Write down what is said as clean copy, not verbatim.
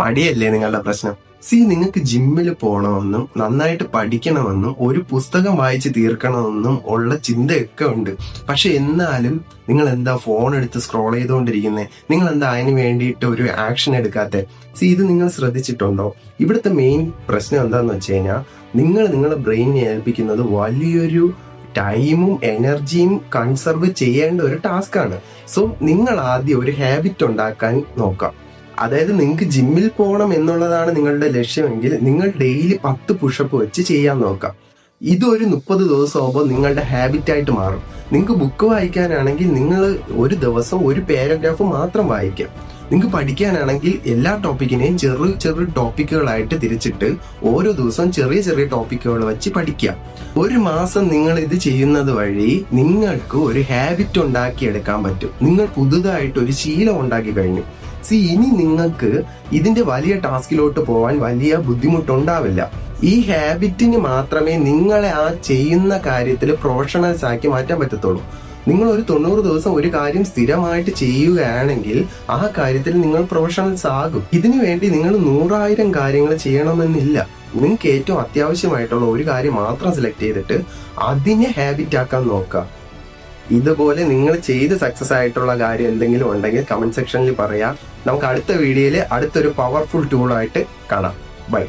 മടിയല്ലേ നിങ്ങളുടെ പ്രശ്നം? നിങ്ങൾക്ക് ജിമ്മിൽ പോകണമെന്നും നന്നായിട്ട് പഠിക്കണമെന്നും ഒരു പുസ്തകം വായിച്ച് തീർക്കണമെന്നും ഉള്ള ചിന്തയൊക്കെ ഉണ്ട്. പക്ഷെ എന്നാലും നിങ്ങൾ എന്താ ഫോൺ എടുത്ത് സ്ക്രോൾ ചെയ്തുകൊണ്ടിരിക്കുന്നത്? നിങ്ങൾ എന്താ അതിന് വേണ്ടിയിട്ട് ഒരു ആക്ഷൻ എടുക്കാത്തെ? ഇത് നിങ്ങൾ ശ്രദ്ധിച്ചിട്ടുണ്ടോ? ഇവിടുത്തെ മെയിൻ പ്രശ്നം എന്താന്ന് വെച്ച് കഴിഞ്ഞാൽ, നിങ്ങൾ നിങ്ങളുടെ ബ്രെയിനിനെ ഏൽപ്പിക്കുന്നത് വലിയൊരു ടൈമും എനർജിയും കൺസർവ് ചെയ്യേണ്ട ഒരു ടാസ്ക്കാണ്. നിങ്ങൾ ആദ്യം ഒരു ഹാബിറ്റ് ഉണ്ടാക്കാൻ നോക്കാം. അതായത് നിങ്ങൾക്ക് ജിമ്മിൽ പോകണം എന്നുള്ളതാണ് നിങ്ങളുടെ ലക്ഷ്യമെങ്കിൽ നിങ്ങൾ ഡെയിലി 10 പുഷപ്പ് വെച്ച് ചെയ്യാൻ നോക്കാം. ഇതൊരു 30 ദിവസം ആകുമ്പോൾ നിങ്ങളുടെ ഹാബിറ്റായിട്ട് മാറും. നിങ്ങൾക്ക് ബുക്ക് വായിക്കാനാണെങ്കിൽ നിങ്ങൾ ഒരു ദിവസം ഒരു പാരഗ്രാഫ് മാത്രം വായിക്കാം. നിങ്ങൾക്ക് പഠിക്കാനാണെങ്കിൽ എല്ലാ ടോപ്പിക്കിനെയും ചെറു ടോപ്പിക്കുകളായിട്ട് തിരിച്ചിട്ട് ഓരോ ദിവസവും ചെറിയ ചെറിയ ടോപ്പിക്കുകൾ വെച്ച് പഠിക്കുക. ഒരു മാസം നിങ്ങൾ ഇത് ചെയ്യുന്നത് വഴി നിങ്ങൾക്ക് ഒരു ഹാബിറ്റ് ഉണ്ടാക്കിയെടുക്കാൻ പറ്റും. നിങ്ങൾ പുതുതായിട്ട് ഒരു ശീലം ഉണ്ടാക്കി കഴിഞ്ഞു. ഇനി നിങ്ങൾക്ക് ഇതിന്റെ വലിയ ടാസ്കിലോട്ട് പോകാൻ വലിയ ബുദ്ധിമുട്ടുണ്ടാവില്ല. ഈ ഹാബിറ്റിന് മാത്രമേ നിങ്ങളെ ആ ചെയ്യുന്ന കാര്യത്തിൽ പ്രൊഫഷണൽസ് ആക്കി മാറ്റാൻ പറ്റത്തുള്ളൂ. നിങ്ങൾ ഒരു 90 ദിവസം ഒരു കാര്യം സ്ഥിരമായിട്ട് ചെയ്യുകയാണെങ്കിൽ ആ കാര്യത്തിൽ നിങ്ങൾ പ്രൊഫഷണൽസ് ആകും. ഇതിനു വേണ്ടി നിങ്ങൾ 100,000 കാര്യങ്ങൾ ചെയ്യണമെന്നില്ല. നിങ്ങൾക്ക് ഏറ്റവും അത്യാവശ്യമായിട്ടുള്ള ഒരു കാര്യം മാത്രം സെലക്ട് ചെയ്തിട്ട് അതിനെ ഹാബിറ്റ് ആക്കാൻ നോക്കുക. ഇതുപോലെ നിങ്ങൾ ചെയ്ത് സക്സസ് ആയിട്ടുള്ള കാര്യം എന്തെങ്കിലും ഉണ്ടെങ്കിൽ കമന്റ് സെക്ഷനിൽ പറയാം. നമുക്ക് അടുത്ത വീഡിയോയിൽ അടുത്തൊരു പവർഫുൾ ടൂളായിട്ട് കാണാം. ബൈ.